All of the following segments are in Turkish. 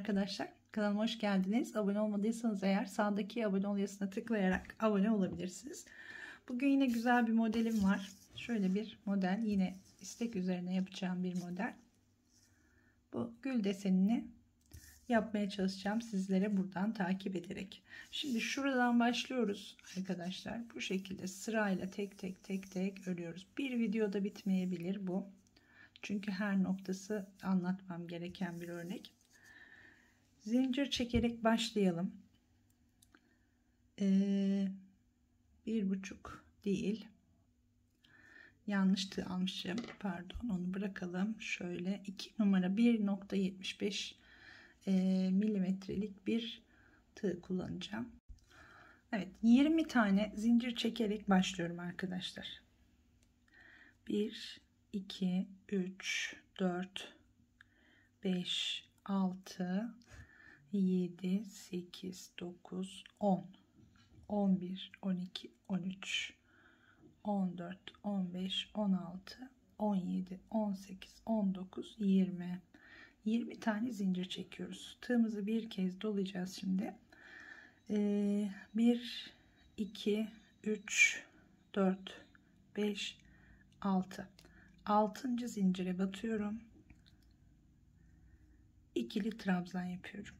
arkadaşlar. Kanalıma hoş geldiniz. Abone olmadıysanız eğer sağdaki abone ol yazısına tıklayarak abone olabilirsiniz. Bugün yine güzel bir modelim var. Şöyle bir model, yine istek üzerine yapacağım bir model. Bu gül desenini yapmaya çalışacağım sizlere buradan takip ederek. Şimdi şuradan başlıyoruz arkadaşlar. Bu şekilde sırayla tek tek örüyoruz. Bir videoda bitmeyebilir bu. Çünkü her noktası anlatmam gereken bir örnek. Zincir çekerek başlayalım. 1,5 değil. Yanlış tığ almışım. Pardon, onu bırakalım. Şöyle 2 numara 1,75 milimetrelik bir tığ kullanacağım. Evet, 20 tane zincir çekerek başlıyorum arkadaşlar. 1 2 3 4 5 6 7 8 9 10 11 12 13 14 15 16 17 18 19 20 tane zincir çekiyoruz. Tığımızı bir kez dolayacağız şimdi. 1 2 3 4 5 6. zincire batıyorum. İkili trabzan yapıyorum.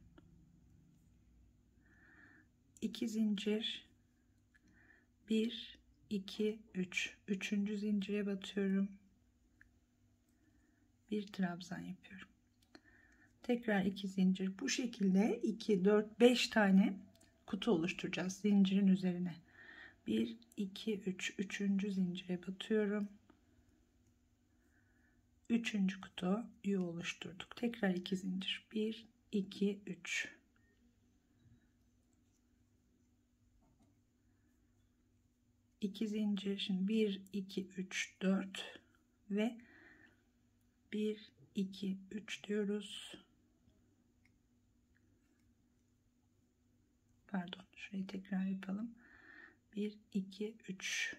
2 zincir, 1 2 3. 3. zincire batıyorum. Bir trabzan yapıyorum. Tekrar 2 zincir. Bu şekilde 2 4 5 tane kutu oluşturacağız zincirin üzerine. 1 2 3. 3. zincire batıyorum. 3. kutuyu oluşturduk. Tekrar 2 zincir. 1 2 3. 2 zincir. Şimdi 1 2 3 4 ve 1 2 3 diyoruz. Pardon, şurayı tekrar yapalım. 1 2 3.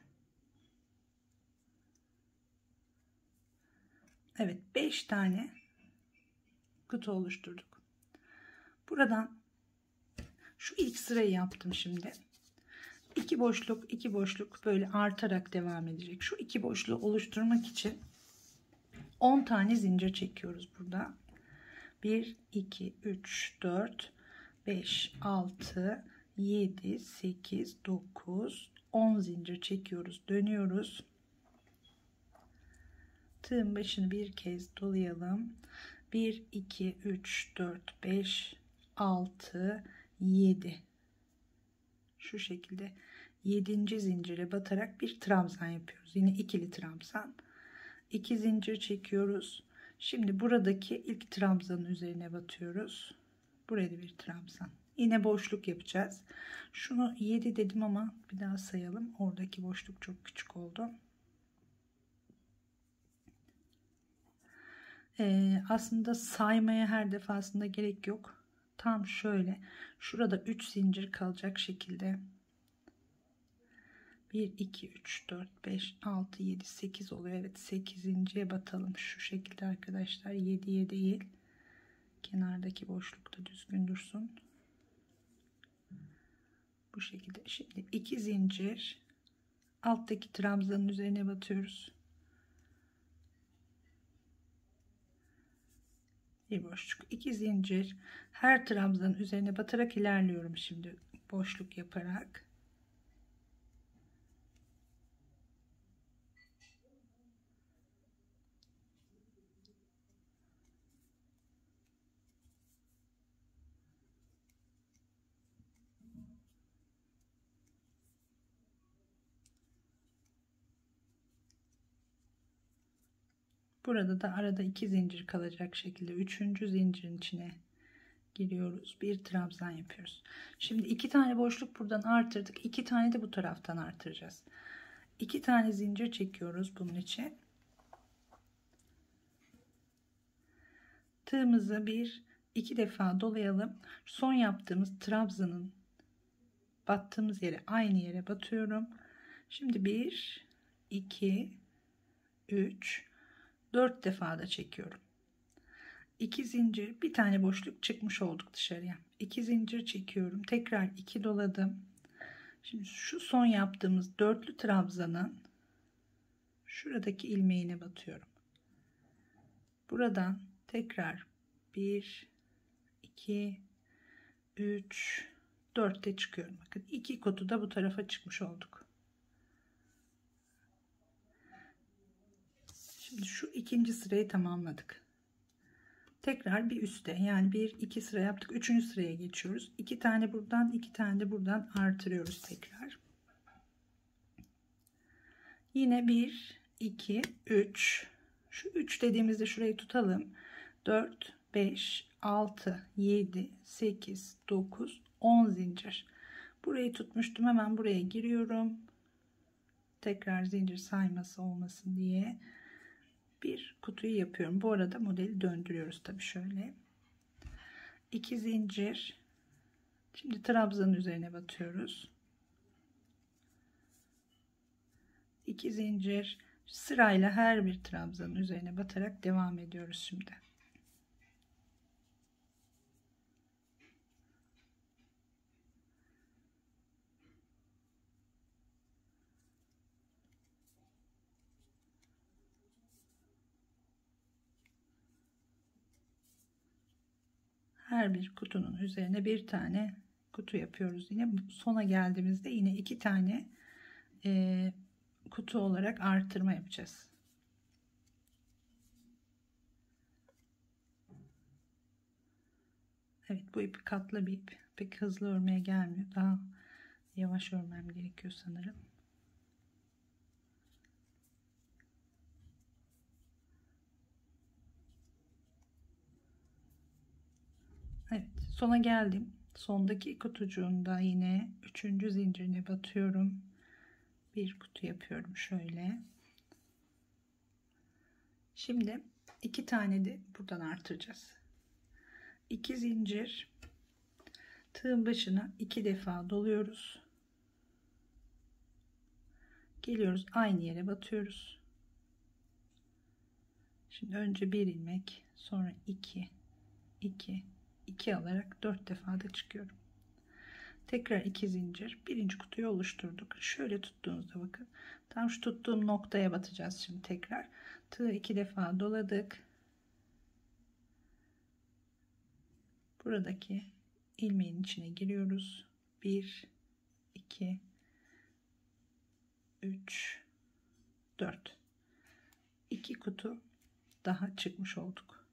Evet, 5 tane kutu oluşturduk. Buradan şu ilk sırayı yaptım şimdi. 2 boşluk 2 boşluk böyle artarak devam edecek. Şu 2 boşluğu oluşturmak için 10 tane zincir çekiyoruz burada. 1 2 3 4 5 6 7 8 9 10 zincir çekiyoruz, dönüyoruz. Tığın başını bir kez dolayalım. 1 2 3 4 5 6 7. Şu şekilde 7. zincire batarak bir trabzan yapıyoruz. Yine ikili trabzan. 2 zincir çekiyoruz. Şimdi buradaki ilk trabzanın üzerine batıyoruz. Buraya da bir trabzan. Yine boşluk yapacağız. Şunu 7 dedim ama bir daha sayalım. Oradaki boşluk çok küçük oldu. Aslında saymaya her defasında gerek yok. Tam şöyle şurada 3 zincir kalacak şekilde 1 2 3 4 5 6 7 8 oluyor. Evet, 8.'ye batalım şu şekilde arkadaşlar. 7'ye değil, kenardaki boşlukta düzgün dursun. Bu şekilde. Şimdi 2 zincir alttaki trabzanın üzerine batıyoruz. Bir boşluk, 2 zincir, her trabzanın üzerine batarak ilerliyorum şimdi boşluk yaparak. Burada da arada 2 zincir kalacak şekilde 3. zincirin içine giriyoruz. Bir trabzan yapıyoruz. Şimdi 2 tane boşluk buradan artırdık. 2 tane de bu taraftan artıracağız. 2 tane zincir çekiyoruz bunun için. Tığımızı 1 2 defa dolayalım. Son yaptığımız trabzanın battığımız yere, aynı yere batıyorum. Şimdi 1 2 3 4 defa da çekiyorum. 2 zincir, bir tane boşluk çıkmış olduk dışarıya. 2 zincir çekiyorum. Tekrar 2 doladım. Şimdi şu son yaptığımız dörtlü trabzanın şuradaki ilmeğine batıyorum. Buradan tekrar 1 2 3 4'te çıkıyorum. Bakın 2 kutu da bu tarafa çıkmış olduk. Şimdi şu ikinci sırayı tamamladık. Tekrar bir üste, yani 1-2 sıra yaptık. 3. sıraya geçiyoruz. 2 tane buradan, 2 tane de buradan artırıyoruz tekrar. Yine 1 2 3. Şu 3 dediğimizde şurayı tutalım. 4 5 6 7 8 9 10 zincir. Burayı tutmuştum. Hemen buraya giriyorum. Tekrar zincir sayması olmasın diye bir kutuyu yapıyorum. Bu arada modeli döndürüyoruz tabii şöyle. 2 zincir. Şimdi trabzanın üzerine batıyoruz. 2 zincir. Sırayla her bir trabzanın üzerine batarak devam ediyoruz şimdi. Her bir kutunun üzerine bir tane kutu yapıyoruz. Yine sona geldiğimizde yine 2 tane kutu olarak artırma yapacağız. Evet, bu ip katlı bir ip. Pek hızlı örmeye gelmiyor. Daha yavaş örmem gerekiyor sanırım. Evet, sona geldim. Sondaki kutucuğunda yine 3. zincirine batıyorum. Bir kutu yapıyorum şöyle. Şimdi 2 tane de buradan artıracağız. 2 zincir, tığın başına 2 defa doluyoruz. Geliyoruz, aynı yere batıyoruz. Şimdi önce bir ilmek, sonra 2 2 2 alarak 4 defa da çıkıyorum. Tekrar 2 zincir, birinci kutuyu oluşturduk. Şöyle tuttuğunuzda bakın, tam şu tuttuğum noktaya batacağız. Şimdi tekrar tığı 2 defa doladık. Buradaki ilmeğin içine giriyoruz. 1 2 3 4, 2 kutu daha çıkmış olduk.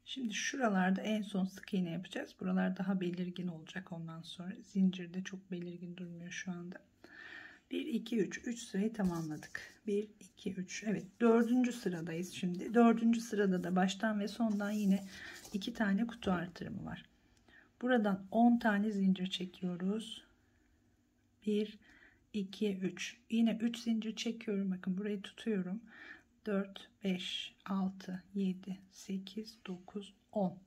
Şimdi şuralarda en son sık iğne yapacağız. Buralar daha belirgin olacak ondan sonra. Zincirde çok belirgin durmuyor şu anda. 1 2 3 3 sırayı tamamladık. 1 2 3. Evet, 4. sıradayız şimdi. 4. sırada da baştan ve sondan yine 2 tane kutu artırımı var. Buradan 10 tane zincir çekiyoruz. 1 2 3. Yine 3 zincir çekiyorum. Bakın burayı tutuyorum. 4 5 6 7 8 9 10.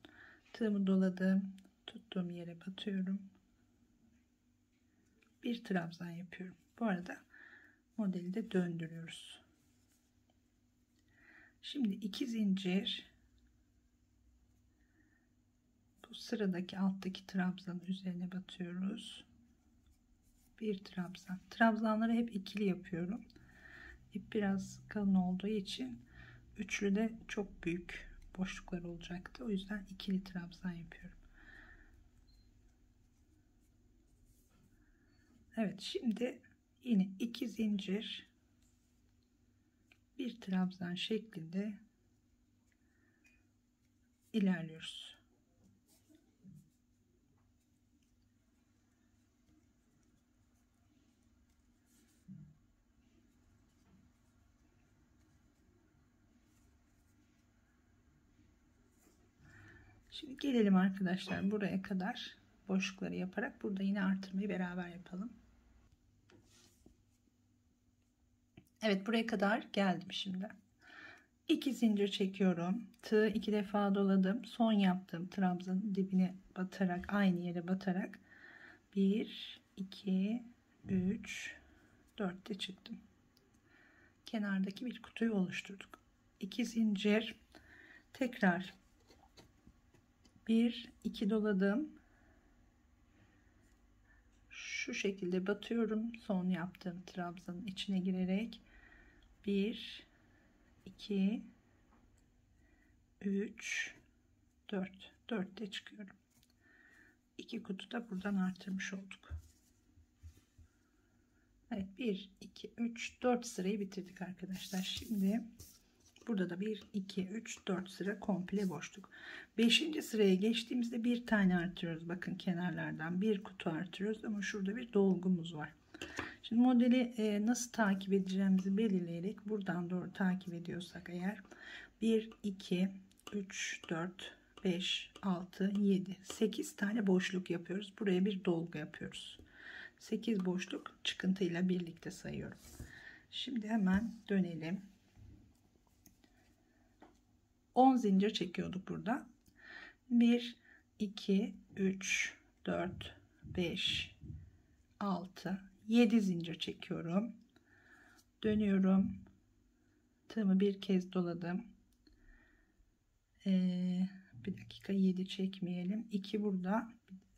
Tığımı doladım. Tuttuğum yere batıyorum. Bir trabzan yapıyorum. Bu arada modeli de döndürüyoruz. Şimdi 2 zincir, bu sıradaki alttaki trabzanın üzerine batıyoruz. Bir trabzan. Trabzanları hep ikili yapıyorum. İp biraz kalın olduğu için üçlü de çok büyük boşluklar olacaktı. O yüzden ikili trabzan yapıyorum. Evet, şimdi yine 2 zincir, bir trabzan şeklinde ilerliyoruz. Şimdi gelelim arkadaşlar buraya kadar boşlukları yaparak burada yine artırmayı beraber yapalım. Evet, buraya kadar geldim şimdi. 2 zincir çekiyorum. Tığı 2 defa doladım. Son yaptığım trabzanın dibine batarak, aynı yere batarak 1 2 3 4'te çıktım. kenardaki bir kutuyu oluşturduk. 2 zincir, tekrar 1 2 doladım. Şu şekilde batıyorum. Son yaptığım trabzanın içine girerek 1 2 3 4 4'te çıkıyorum. 2 kutu da buradan artırmış olduk. Evet, 1 2 3 4 sırayı bitirdik arkadaşlar. Şimdi burada da 1 2 3 4 sıra komple boşluk. 5. sıraya geçtiğimizde bir tane artırıyoruz. Bakın kenarlardan bir kutu artırıyoruz ama şurada bir dolgumuz var. Şimdi modeli nasıl takip edeceğimizi belirleyerek buradan doğru takip ediyorsak eğer 1 2 3 4 5 6 7 8 tane boşluk yapıyoruz. Buraya bir dolgu yapıyoruz. 8 boşluk çıkıntıyla birlikte sayıyorum. Şimdi hemen dönelim. 10 zincir çekiyorduk burada. 1 2 3 4 5 6 7 zincir çekiyorum. Dönüyorum. Tığımı bir kez doladım. Bir dakika, 7 çekmeyelim. 2 burada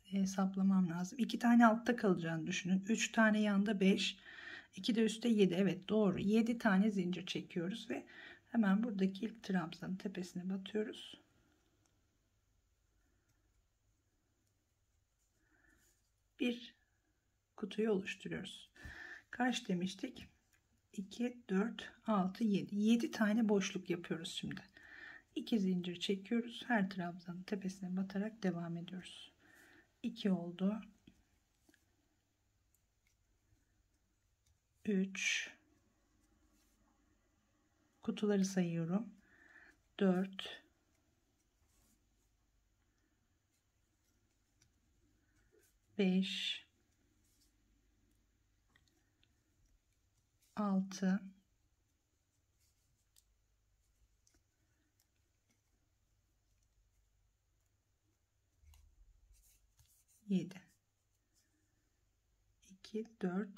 hesaplamam lazım. 2 tane altta kalacağını düşünün. 3 tane yanda 5. 2 de üstte 7. Evet, doğru. 7 tane zincir çekiyoruz ve hemen buradaki ilk trabzanın tepesine batıyoruz. Bir kutuyu oluşturuyoruz. Kaç demiştik? 2 4 6 7. 7 tane boşluk yapıyoruz şimdi. 2 zincir çekiyoruz. Her trabzanın tepesine batarak devam ediyoruz. 2 oldu. 3 kutuları sayıyorum. 4 5 6 7 2 4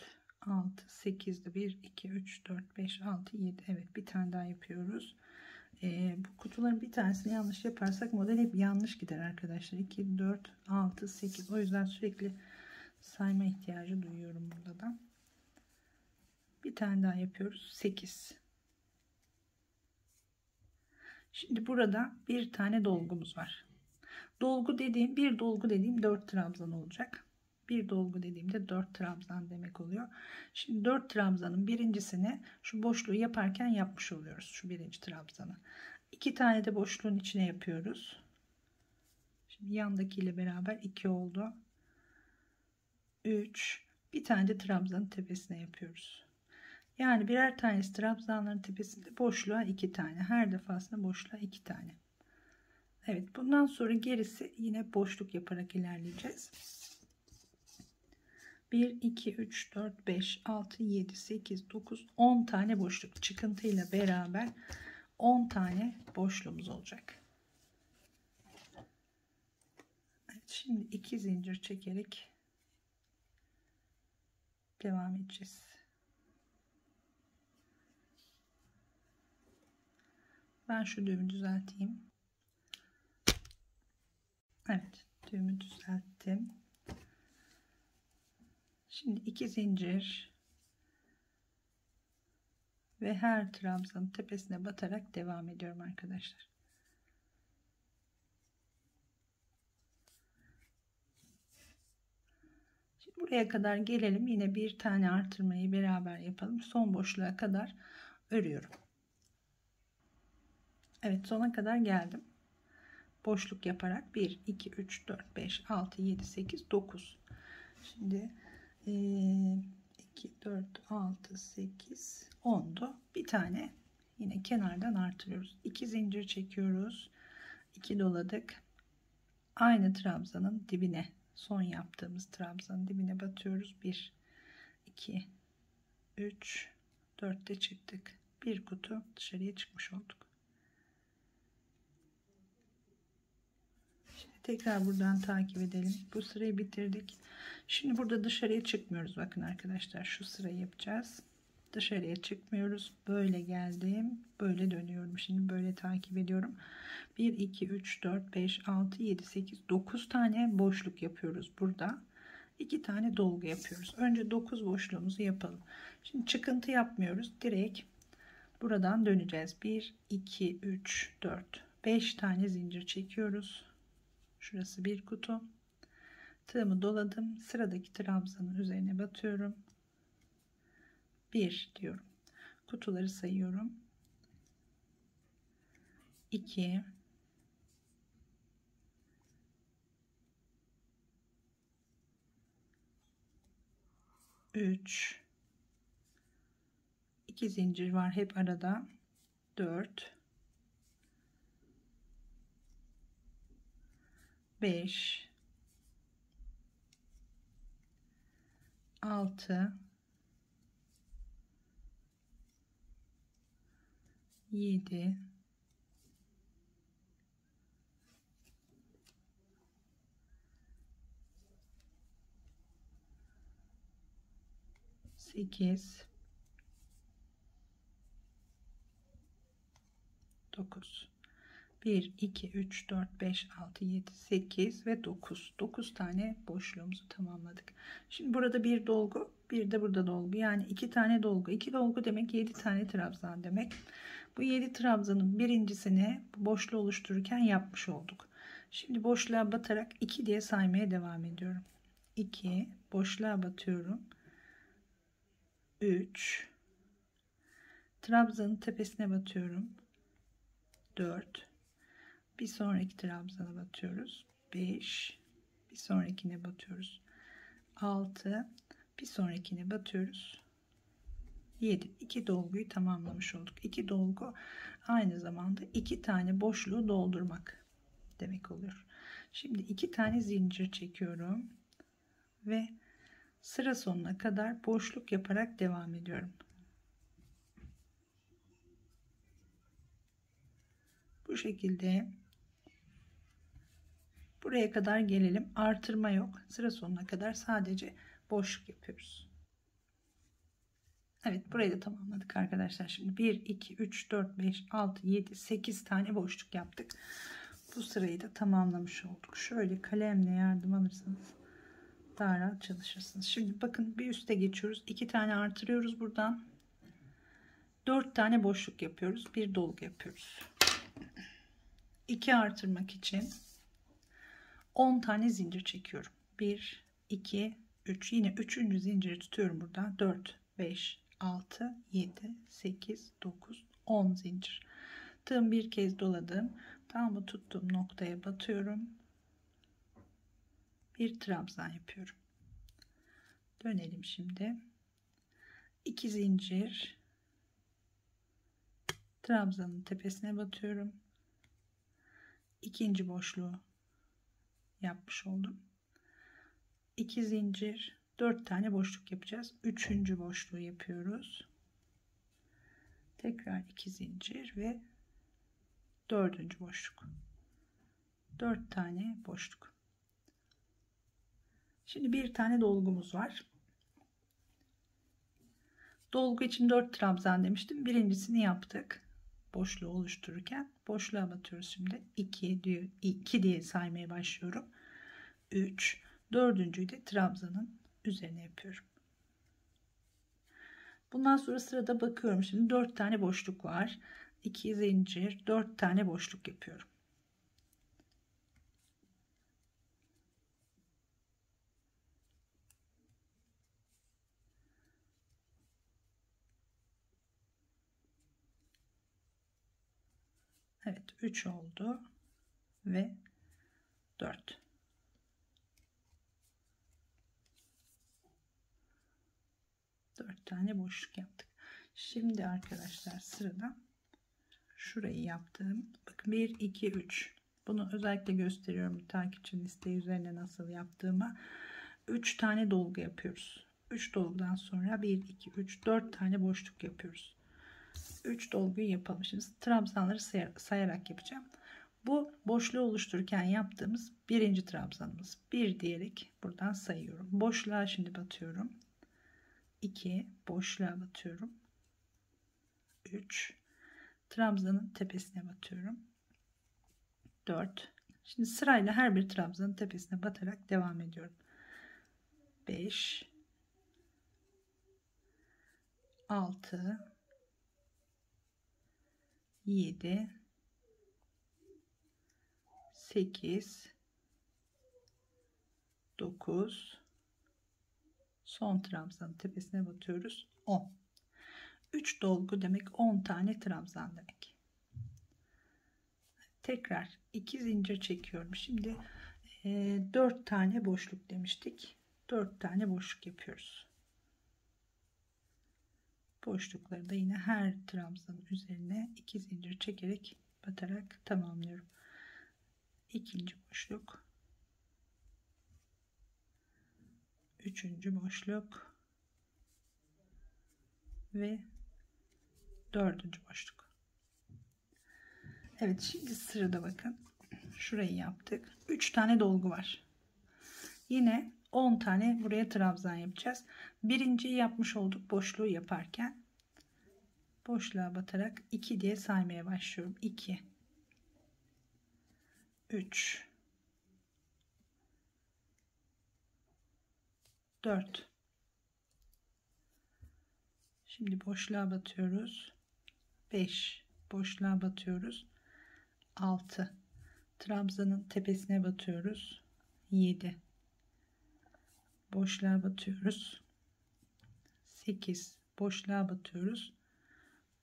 6 8'de 1 2 3 4 5 6 7. Evet, bir tane daha yapıyoruz. Bu kutuların bir tanesini yanlış yaparsak model hep yanlış gider arkadaşlar. 2 4 6 8. O yüzden sürekli sayma ihtiyacı duyuyorum burada da. Bir tane daha yapıyoruz. 8. Şimdi burada bir tane dolgumuz var. Bir dolgu dediğim 4 trabzan olacak. Bir dolgu dediğimde 4 trabzan demek oluyor. Şimdi 4 trabzanın birincisini şu boşluğu yaparken yapmış oluyoruz. Şu birinci trabzanı. 2 tane de boşluğun içine yapıyoruz. Şimdi yandakiyle beraber 2 oldu. 3. Bir tane de trabzanın tepesine yapıyoruz. Yani birer tanesi trabzanların tepesinde, boşluğa 2 tane. Her defasında boşluğa 2 tane. Evet, bundan sonra gerisi yine boşluk yaparak ilerleyeceğiz. 1 2 3 4 5 6 7 8 9 10 tane boşluk çıkıntıyla beraber 10 tane boşluğumuz olacak. Evet, şimdi 2 zincir çekerek devam edeceğiz. Ben şu düğümü düzelteyim. Evet, düğümü düzelttim. Şimdi 2 zincir ve her trabzanın tepesine batarak devam ediyorum arkadaşlar. Şimdi buraya kadar gelelim. Yine bir tane artırmayı beraber yapalım. Son boşluğa kadar örüyorum. Evet, sona kadar geldim. Boşluk yaparak 1 2 3 4 5 6 7 8 9. Şimdi 2 4 6 8 10'du. Bir tane yine kenardan artırıyoruz. 2 zincir çekiyoruz. 2 doladık. Aynı trabzanın dibine, son yaptığımız trabzanın dibine batıyoruz. 1 2 3 4'te çıktık. Bir kutu dışarıya çıkmış olduk. Şimdi tekrar buradan takip edelim. Bu sırayı bitirdik. Şimdi burada dışarıya çıkmıyoruz. Bakın arkadaşlar, şu sırayı yapacağız. Dışarıya çıkmıyoruz. Böyle geldim. Böyle dönüyorum. Şimdi böyle takip ediyorum. 1, 2, 3, 4, 5, 6, 7, 8, 9 tane boşluk yapıyoruz burada. 2 tane dolgu yapıyoruz. Önce 9 boşluğumuzu yapalım. Şimdi çıkıntı yapmıyoruz. Direkt buradan döneceğiz. 1, 2, 3, 4, 5 tane zincir çekiyoruz. Şurası bir kutu. Tığımı doladım. Sıradaki trabzanın üzerine batıyorum. 1 diyorum. Kutuları sayıyorum. 2, 3, 2 zincir var hep arada. 4, 5, 6, 7, 8, 9. 1, 2, 3, 4, 5, 6, 7, 8 ve 9. 9 tane boşluğumuzu tamamladık. Şimdi burada bir dolgu, bir de burada dolgu. Yani 2 tane dolgu. 2 dolgu demek 7 tane trabzan demek. Bu 7 trabzanın birincisini boşluğu oluştururken yapmış olduk. Şimdi boşluğa batarak 2 diye saymaya devam ediyorum. 2, boşluğa batıyorum. 3, trabzanın tepesine batıyorum. 4, bir sonraki trabzana batıyoruz. 5, bir sonrakine batıyoruz. 6, bir sonrakine batıyoruz. 7. 2 dolguyu tamamlamış olduk. 2 dolgu aynı zamanda 2 tane boşluğu doldurmak demek oluyor. Şimdi 2 tane zincir çekiyorum ve sıra sonuna kadar boşluk yaparak devam ediyorum. Bu şekilde buraya kadar gelelim. Artırma yok. Sıra sonuna kadar sadece boşluk yapıyoruz. Evet, burayı da tamamladık arkadaşlar. Şimdi 1, 2, 3, 4, 5, 6, 7, 8 tane boşluk yaptık. Bu sırayı da tamamlamış olduk. Şöyle kalemle yardım alırsanız daha rahat çalışırsınız. Şimdi bakın bir üste geçiyoruz. 2 tane artırıyoruz buradan. 4 tane boşluk yapıyoruz. Bir dolgu yapıyoruz. 2 artırmak için 10 tane zincir çekiyorum. 1, 2, 3. Yine 3. zinciri tutuyorum buradan. 4, 5, 6, 7, 8, 9, 10 zincir. Tığım bir kez doladım. Tam bu tuttuğum noktaya batıyorum. Bir trabzan yapıyorum. Dönelim şimdi. 2 zincir. Trabzanın tepesine batıyorum. İkinci boşluğu yapmış oldum. 2 zincir, 4 tane boşluk yapacağız. Üçüncü boşluğu yapıyoruz. Tekrar 2 zincir ve dördüncü boşluk. 4 tane boşluk. Şimdi bir tane dolgumuz var. Dolgu için 4 trabzan demiştim. Birincisini yaptık. Boşluğu oluştururken boşluğa batıyoruz şimdi. 2 diye saymaya başlıyorum. 3, dördüncüyü de trabzanın üzerine yapıyorum. Bundan sonra sırada bakıyorum. Şimdi 4 tane boşluk var. 2 zincir, 4 tane boşluk yapıyorum. Evet, 3 oldu ve 4. Dört tane boşluk yaptık. Şimdi arkadaşlar sırada şurayı yaptım. Bakın 1, 2, 3. Bunu özellikle gösteriyorum takipçinin isteği üzerine nasıl yaptığımı. 3 tane dolgu yapıyoruz. 3 dolgudan sonra 1, 2, 3, 4 tane boşluk yapıyoruz. 3 dolguyu yapalım. Şimdi trabzanları sayarak yapacağım. Bu boşluğu oluştururken yaptığımız birinci trabzanımız. 1 diyerek buradan sayıyorum. Boşluğa şimdi batıyorum. 2, boşluğa batıyorum. 3, trabzanın tepesine batıyorum. 4. Şimdi sırayla her bir trabzanın tepesine batarak devam ediyorum. 5, 6, 7, 8, 9, son trabzanın tepesine batıyoruz. 10. 3 dolgu demek 10 tane trabzan demek. Tekrar 2 zincir çekiyorum. Şimdi 4 tane boşluk demiştik. 4 tane boşluk yapıyoruz. Boşlukları da yine her trabzanın üzerine 2 zincir çekerek batarak tamamlıyorum. İkinci boşluk, üçüncü boşluk ve dördüncü boşluk. Evet, şimdi sırada bakın şurayı yaptık. 3 tane dolgu var. Yine 10 tane buraya trabzan yapacağız. Birinciyi yapmış olduk boşluğu yaparken. Boşluğa batarak 2 diye saymaya başlıyorum. 2, 3, 4. Şimdi boşluğa batıyoruz. 5, boşluğa batıyoruz. 6, trabzanın tepesine batıyoruz. 7, boşluğa batıyoruz. 8, boşluğa batıyoruz.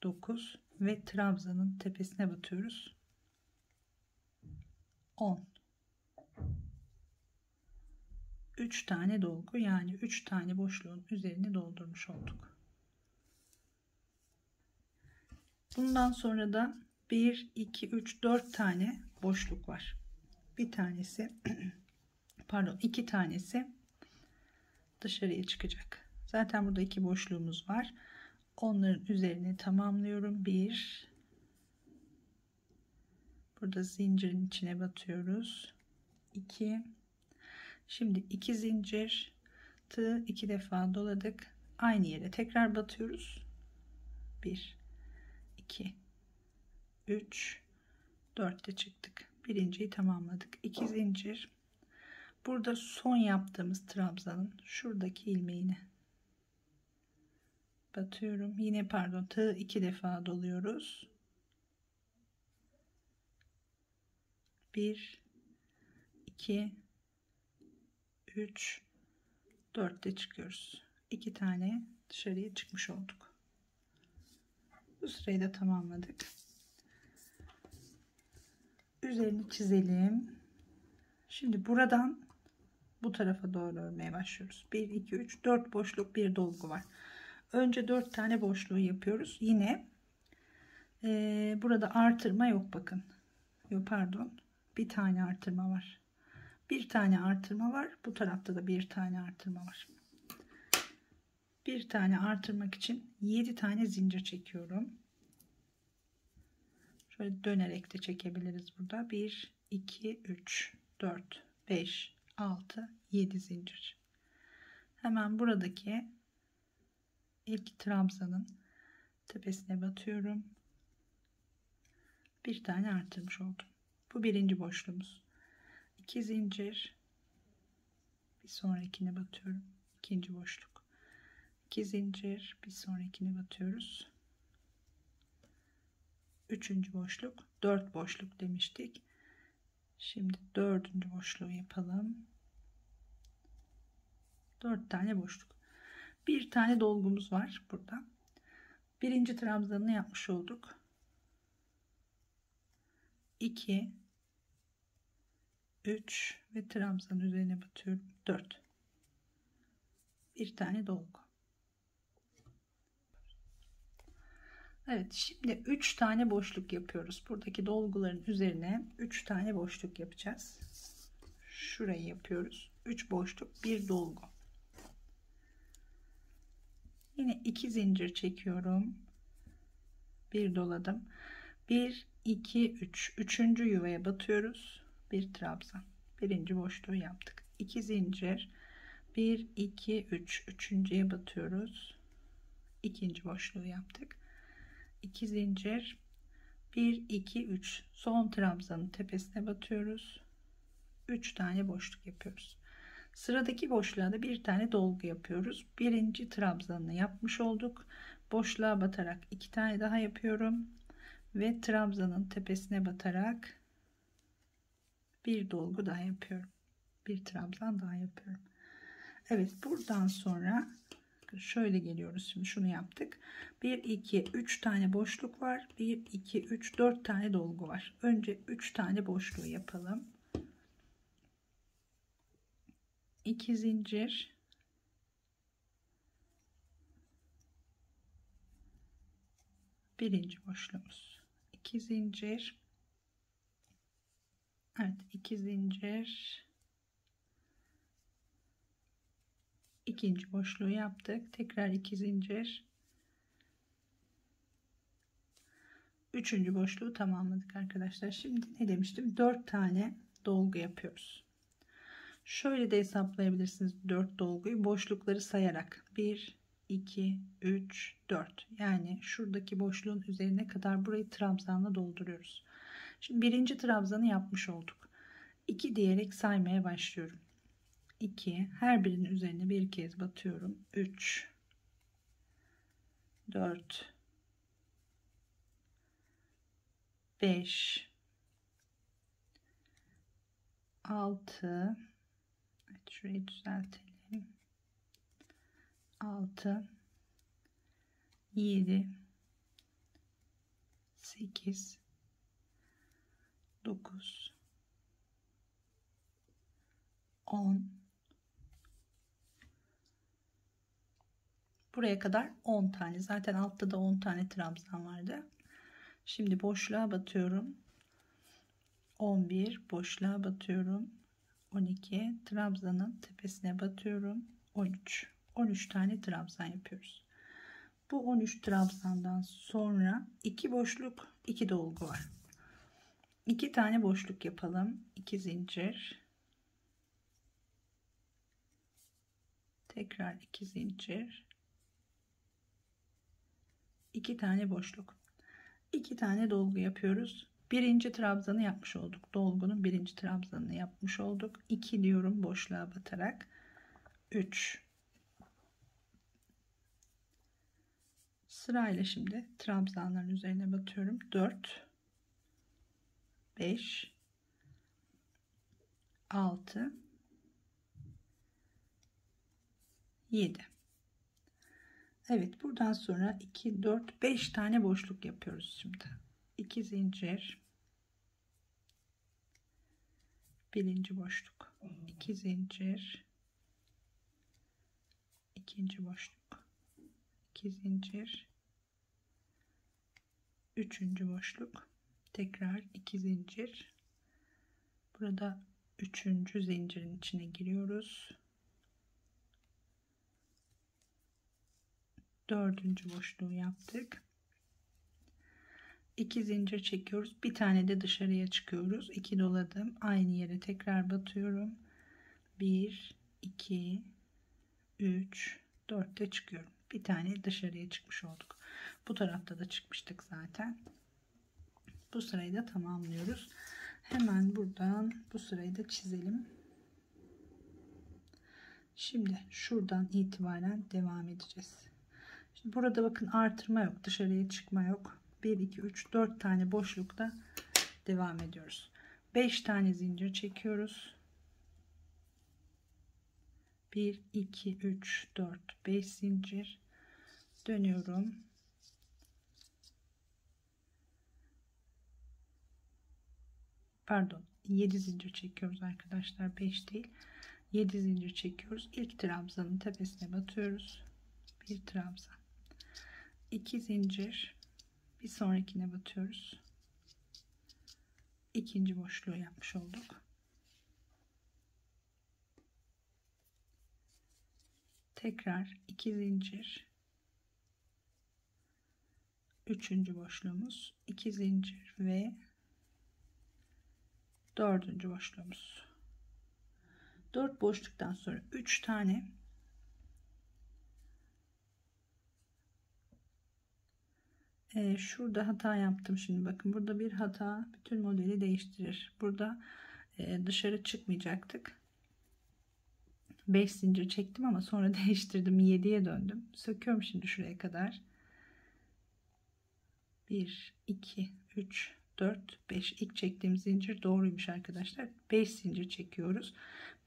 9 ve trabzanın tepesine batıyoruz. 10. 3 tane dolgu, yani 3 tane boşluğun üzerini doldurmuş olduk. Bundan sonra da 1, 2, 3, 4 tane boşluk var. Bir tanesi pardon, 2 tanesi dışarıya çıkacak. Zaten burada 2 boşluğumuz var. Onların üzerine tamamlıyorum. 1, burada zincirin içine batıyoruz. 2, şimdi 2 zincir, tığı 2 defa doladık. Aynı yere tekrar batıyoruz. 1, 2, 3, 4'te çıktık. Birinciyi tamamladık. 2 zincir. Burada son yaptığımız trabzanın şuradaki ilmeğine batıyorum. Yine pardon, tığı 2 defa doluyoruz. 1, 2, 3, 4'te çıkıyoruz. 2 tane dışarıya çıkmış olduk. Bu sırayı da tamamladık. Üzerini çizelim. Şimdi buradan bu tarafa doğru örmeye başlıyoruz. 1, 2, 3, 4 boşluk, bir dolgu var. Önce 4 tane boşluğu yapıyoruz. Yine burada artırma yok, bakın. Yok, pardon. Bir tane artırma var. Bir tane artırma var. Bu tarafta da bir tane artırma var. Bir tane artırmak için 7 tane zincir çekiyorum. Şöyle dönerek de çekebiliriz burada. 1, 2, 3, 4, 5, 6, 7 zincir. Hemen buradaki ilk trabzanın tepesine batıyorum. Bir tane artırmış oldum. Bu birinci boşluğumuz. 2 zincir, bir sonrakine batıyorum. İkinci boşluk. 2 zincir, bir sonrakine batıyoruz. Üçüncü boşluk. 4 boşluk demiştik. Şimdi dördüncü boşluğu yapalım. 4 tane boşluk. Bir tane dolgumuz var burada. Birinci trabzanını yapmış olduk. 2, 3 ve trabzanın üzerine batıyorum. 4. Bir tane dolgu. Evet, şimdi 3 tane boşluk yapıyoruz. Buradaki dolguların üzerine 3 tane boşluk yapacağız. Şurayı yapıyoruz. 3 boşluk, bir dolgu. Yine 2 zincir çekiyorum. Bir doladım. 1, 2, 3. Üçüncü yuvaya batıyoruz. Bir trabzan. Birinci boşluğu yaptık. 2 zincir. 1, 2, 3. Üçüncüye batıyoruz. İkinci boşluğu yaptık. 2 zincir, 1 2 3, son trabzanın tepesine batıyoruz. 3 tane boşluk yapıyoruz. Sıradaki boşluğa da bir tane dolgu yapıyoruz. Birinci trabzanını yapmış olduk. Boşluğa batarak 2 tane daha yapıyorum ve trabzanın tepesine batarak bir dolgu daha yapıyorum. Bir trabzan daha yapıyorum. Evet, buradan sonra şöyle geliyoruz. Şimdi şunu yaptık. 1 2 3 tane boşluk var. 1 2 3 4 tane dolgu var. Önce 3 tane boşluğu yapalım. 2 zincir, birinci boşluğumuz, 2 zincir, evet 2 zincir, ikinci boşluğu yaptık, tekrar 2 zincir, üçüncü boşluğu tamamladık arkadaşlar. Şimdi ne demiştim, 4 tane dolgu yapıyoruz. Şöyle de hesaplayabilirsiniz 4 dolguyu boşlukları sayarak: 1 2 3 4, yani şuradaki boşluğun üzerine kadar burayı trabzanla dolduruyoruz. Şimdi birinci trabzanı yapmış olduk. 2 diyerek saymaya başlıyorum. 2, her birinin üzerine bir kez batıyorum. 3 4 5 6, evet, şurayı düzeltelim. 6 7 8 9 10, buraya kadar 10 tane. Zaten altta da 10 tane trabzan vardı. Şimdi boşluğa batıyorum. 11, boşluğa batıyorum. 12, trabzanın tepesine batıyorum. 13 tane trabzan yapıyoruz. Bu 13 trabzandan sonra 2 boşluk, 2 dolgu var. 2 tane boşluk yapalım. 2 zincir, tekrar 2 zincir, 2 tane boşluk, 2 tane dolgu yapıyoruz. Birinci trabzanı yapmış olduk. Dolgunun birinci trabzanını yapmış olduk. 2 diyorum boşluğa batarak. 3. Sırayla şimdi trabzanların üzerine batıyorum. 4 5 6 7. Evet, buradan sonra 2 4 5 tane boşluk yapıyoruz şimdi. 2 zincir, birinci boşluk, 2 zincir, ikinci boşluk, 2 zincir, üçüncü boşluk, tekrar 2 zincir. Burada üçüncü zincirin içine giriyoruz. Dördüncü boşluğu yaptık. 2 zincir çekiyoruz. Bir tane de dışarıya çıkıyoruz. 2 doladım. Aynı yere tekrar batıyorum. 1 2 3 4 de çıkıyorum. Bir tane dışarıya çıkmış olduk. Bu tarafta da çıkmıştık zaten. Bu sırayı da tamamlıyoruz. Hemen buradan bu sırayı da çizelim. Şimdi şuradan itibaren devam edeceğiz. Şimdi burada bakın, artırma yok, dışarıya çıkma yok. 1 2 3 4 tane boşlukta devam ediyoruz. 5 tane zincir çekiyoruz. 1 2 3 4 5 zincir dönüyorum. Pardon, 7 zincir çekiyoruz arkadaşlar, 5 değil, 7 zincir çekiyoruz. İlk trabzanın tepesine batıyoruz. Bir trabzan, 2 zincir, bir sonrakine batıyoruz. İkinci boşluğu yapmış olduk. Tekrar 2 zincir, üçüncü boşluğumuz, 2 zincir ve dördüncü boşluğumuz. 4 boşluktan sonra 3 tane Şurada hata yaptım. Şimdi bakın, burada bir hata bütün modeli değiştirir. Burada dışarı çıkmayacaktık. 5 zincir çektim ama sonra değiştirdim, 7'ye döndüm. Söküyorum şimdi şuraya kadar. 1 2 3 4 5. İlk çektiğim zincir doğruymuş arkadaşlar. 5 zincir çekiyoruz.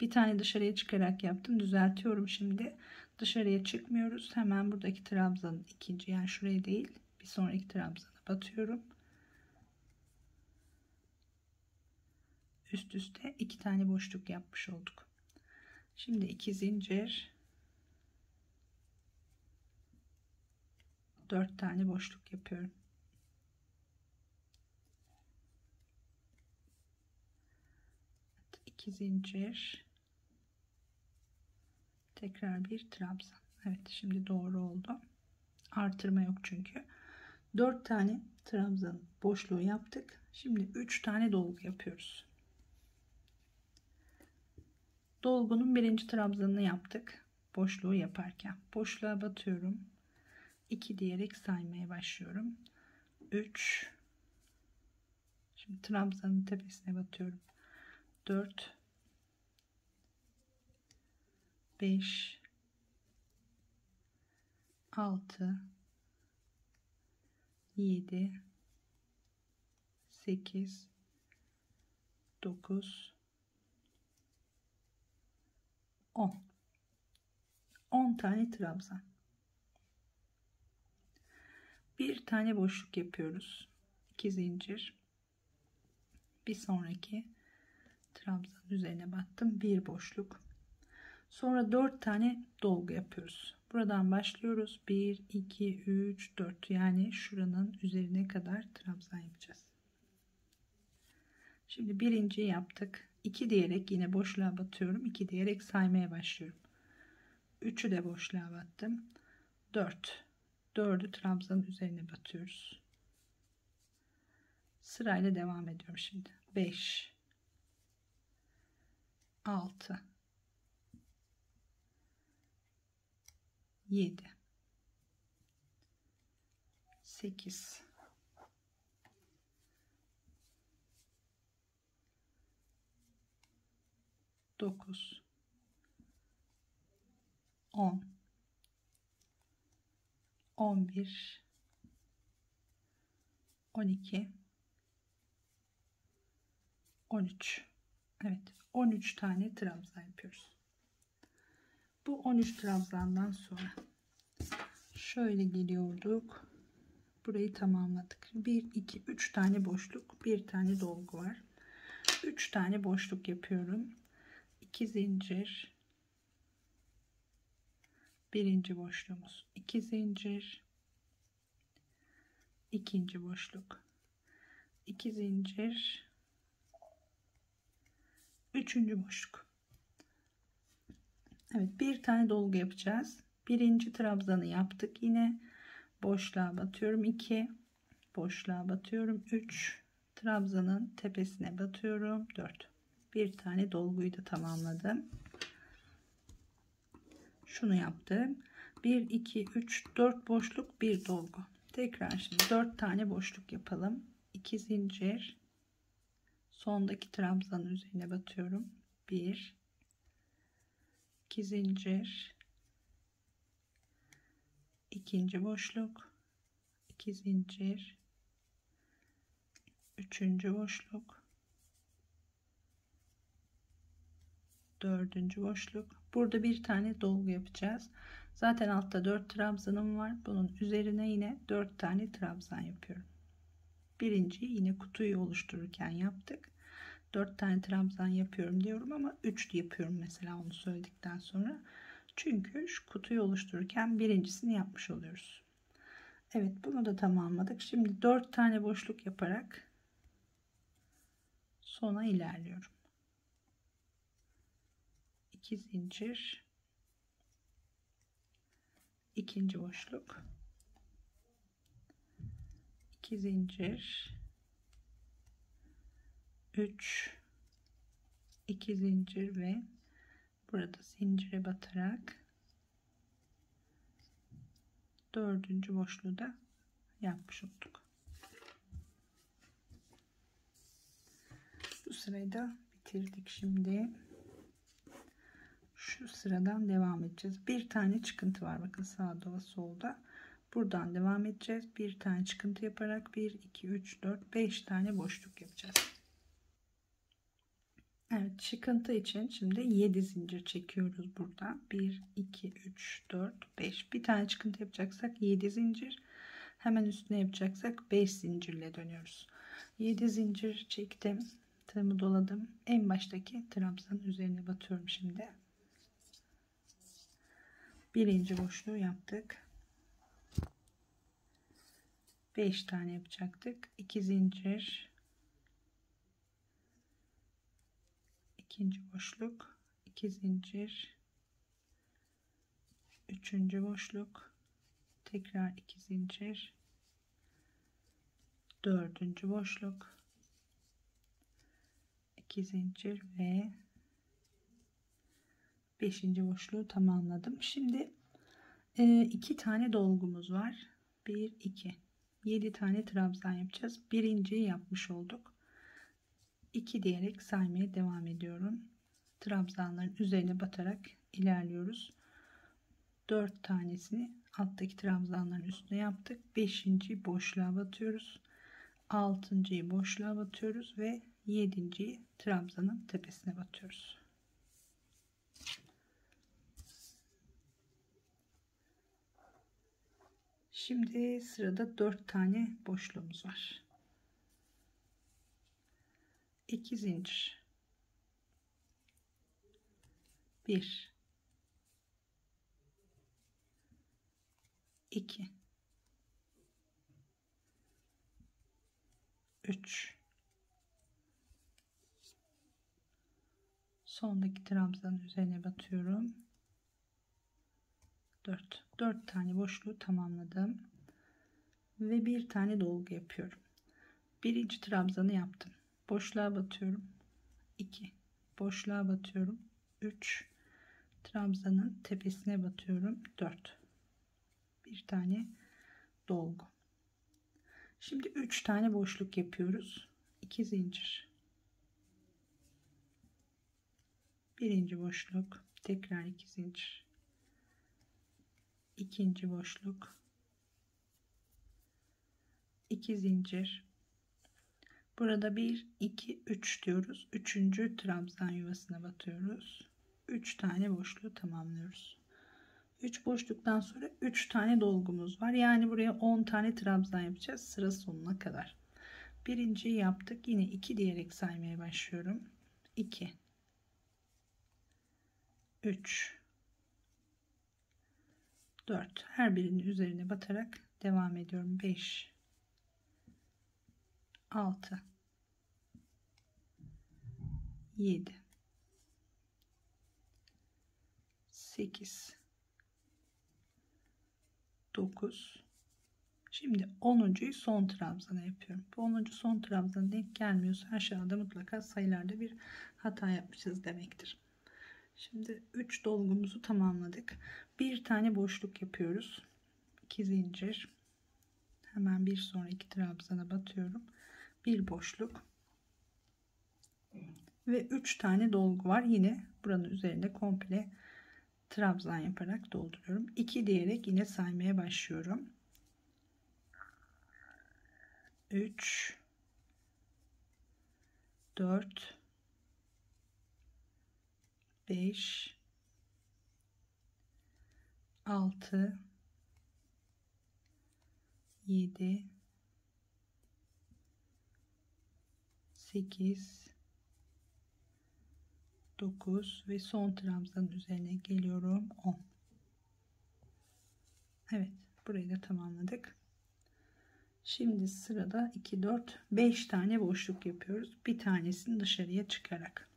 Bir tane dışarıya çıkarak yaptım. Düzeltiyorum şimdi. Dışarıya çıkmıyoruz. Hemen buradaki trabzanın ikinci, yani şuraya değil, bir sonraki trabzana batıyorum. Üst üste 2 tane boşluk yapmış olduk. Şimdi 2 zincir, 4 tane boşluk yapıyorum. Evet, 2 zincir, tekrar bir trabzan. Evet, şimdi doğru oldu. Artırma yok çünkü. 4 tane trabzan boşluğu yaptık. Şimdi 3 tane dolgu yapıyoruz. Dolgunun birinci trabzanını yaptık. Boşluğu yaparken boşluğa batıyorum. 2 diyerek saymaya başlıyorum. 3. Şimdi trabzanın tepesine batıyorum. 4, 5, 6, 7, 8, 9, 10. 10 tane trabzan. Bir tane boşluk yapıyoruz. 2 zincir. Bir sonraki trabzanın üzerine battım. Bir boşluk. Sonra 4 tane dolgu yapıyoruz. Buradan başlıyoruz. 1, 2, 3, 4. Yani şuranın üzerine kadar trabzan yapacağız. Şimdi birinciyi yaptık. 2 diyerek yine boşluğa batıyorum. 2 diyerek saymaya başlıyorum. 3'ü de boşluğa battım. 4. 4'ü trabzanın üzerine batıyoruz. Sırayla devam ediyorum şimdi. 5, 6, 7, 8, 9, 10, 11, 12, 13. Evet, 13 tane trabzan yapıyoruz. Bu 13 trabzandan sonra şöyle geliyorduk. Burayı tamamladık. 1, 2, 3 tane boşluk, bir tane dolgu var. 3 tane boşluk yapıyorum. 2 zincir, birinci boşluğumuz, 2 zincir, ikinci boşluk, 2 zincir, üçüncü boşluk. Evet, bir tane dolgu yapacağız. Birinci trabzanı yaptık. Yine boşluğa batıyorum. 2 boşluğa batıyorum. 3 trabzanın tepesine batıyorum. 4. Bir tane dolguyu da tamamladım. Şunu yaptım. 1, 2, 3, 4 boşluk, bir dolgu. Tekrar şimdi 4 tane boşluk yapalım. 2 zincir, sondaki trabzanın üzerine batıyorum. 1, 2 zincir, ikinci boşluk, 2 zincir, üçüncü boşluk, dördüncü boşluk. Burada bir tane dolgu yapacağız. Zaten altta 4 trabzanım var. Bunun üzerine yine 4 tane trabzan yapıyorum. Birinciyi yine kutuyu oluştururken yaptık. 4 tane trabzan yapıyorum diyorum ama 3 yapıyorum mesela, onu söyledikten sonra. Çünkü şu kutuyu oluştururken birincisini yapmış oluyoruz. Evet, bunu da tamamladık. Şimdi 4 tane boşluk yaparak sona ilerliyorum. 2 zincir, ikinci boşluk, 2 zincir, 3, 2 zincir ve burada zincire batarak dördüncü boşluğu da yapmış olduk. Bu sırayı da bitirdik. Şimdi şu sıradan devam edeceğiz. Bir tane çıkıntı var, bakın sağda ve solda. Buradan devam edeceğiz. Bir tane çıkıntı yaparak 1 2 3 4 5 tane boşluk yapacağız. Evet, çıkıntı için şimdi 7 zincir çekiyoruz burada. 1 2 3 4 5. Bir tane çıkıntı yapacaksak 7 zincir, hemen üstüne yapacaksak 5 zincirle dönüyoruz. 7 zincir çektim, tığımı doladım, en baştaki trabzanın üzerine batıyorum. Şimdi birinci boşluğu yaptık. 5 tane yapacaktık. 2 zincir, ikinci boşluk, 2 zincir, üçüncü boşluk, tekrar 2 zincir, dördüncü boşluk, 2 zincir ve 5. boşluğu tamamladım. Şimdi 2 tane dolgumuz var. 1 2 7 tane trabzan yapacağız. Birinciyi yapmış olduk. 2 diyerek saymaya devam ediyorum. Trabzanların üzerine batarak ilerliyoruz. 4 tanesini alttaki trabzanların üstüne yaptık. 5. boşluğa batıyoruz. 6.'yı boşluğa batıyoruz ve 7.'yi trabzanın tepesine batıyoruz. Şimdi sırada 4 tane boşluğumuz var. 2 zincir, 1 2 3 sondaki trabzanın üzerine batıyorum. 4 tane boşluğu tamamladım ve bir tane dolgu yapıyorum. Birinci trabzanı yaptım, boşluğa batıyorum, 2 boşluğa batıyorum, 3 trabzanın tepesine batıyorum, 4 bir tane dolgu. Şimdi 3 tane boşluk yapıyoruz. 2 zincir, birinci boşluk, tekrar 2 zincir, ikinci boşluk, 2 zincir. Burada 1 2 3 diyoruz. 3. trabzan yuvasına batıyoruz. 3 tane boşluğu tamamlıyoruz. 3 boşluktan sonra 3 tane dolgumuz var. Yani buraya 10 tane trabzan yapacağız sıra sonuna kadar. Birinciyi yaptık. Yine 2 diyerek saymaya başlıyorum. 2 3 4, her birinin üzerine batarak devam ediyorum. 5 6 7 8 9. Şimdi 10.'yu son trabzana yapıyorum. Bu 10. son trabzana denk gelmiyorsa aşağıda mutlaka sayılarda bir hata yapmışız demektir. Şimdi 3 dolgumuzu tamamladık. Bir tane boşluk yapıyoruz. 2 zincir. Hemen bir sonraki trabzana batıyorum. Bir boşluk. Ve 3 tane dolgu var. Yine buranın üzerinde komple trabzan yaparak dolduruyorum. 2 diyerek yine saymaya başlıyorum. 3 4 5 6 7 8 9 ve son trabzanın üzerine geliyorum. 10. Evet, burayı da tamamladık. Şimdi sırada 2 4 5 tane boşluk yapıyoruz. Bir tanesini dışarıya çıkarak.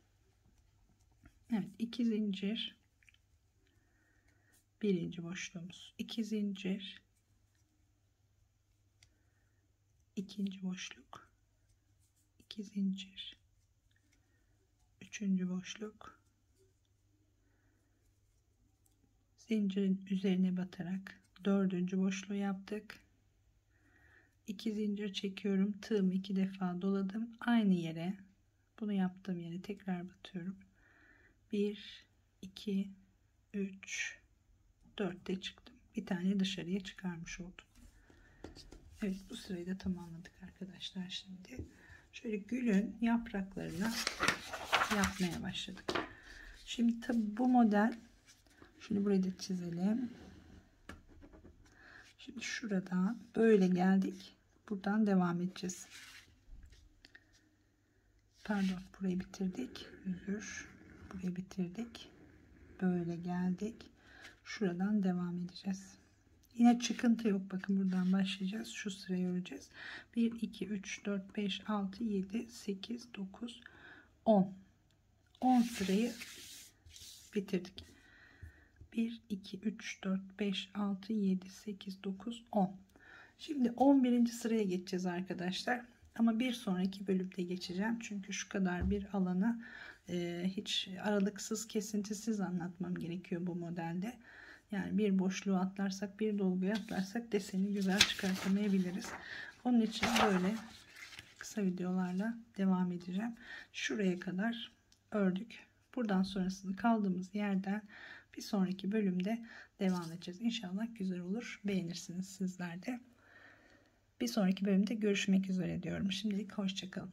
Evet, 2 zincir, birinci boşluğumuz, 2 zincir, ikinci boşluk, 2 zincir, üçüncü boşluk, zincirin üzerine batarak dördüncü boşluğu yaptık. 2 zincir çekiyorum. Tığımı 2 defa doladım. Aynı yere, bunu yaptığım yere tekrar batıyorum. 1 2 3 4'te çıktım. Bir tane dışarıya çıkarmış oldum. Evet, bu sırayı da tamamladık arkadaşlar. Şimdi şöyle gülün yapraklarını yapmaya başladık. Şimdi tabi bu model, şunu buraya da çizelim. Şimdi şuradan böyle geldik. Buradan devam edeceğiz. Pardon, burayı bitirdik. Özür. Burayı bitirdik. Böyle geldik. Şuradan devam edeceğiz. Yine çıkıntı yok. Bakın buradan başlayacağız. Şu sırayı öreceğiz. 1, 2, 3, 4, 5, 6, 7, 8, 9, 10. 10 sırayı bitirdik. 1, 2, 3, 4, 5, 6, 7, 8, 9, 10. Şimdi 11. sıraya geçeceğiz arkadaşlar. Ama bir sonraki bölümde geçeceğim. Çünkü şu kadar bir alanı hiç aralıksız, kesintisiz anlatmam gerekiyor bu modelde. Yani bir boşluğu atlarsak, bir dolguyu atlarsak deseni güzel çıkartamayabiliriz. Onun için böyle kısa videolarla devam edeceğim. Şuraya kadar ördük. Buradan sonrasını kaldığımız yerden bir sonraki bölümde devam edeceğiz. İnşallah güzel olur. Beğenirsiniz sizler de. Bir sonraki bölümde görüşmek üzere diyorum. Şimdilik hoşça kalın.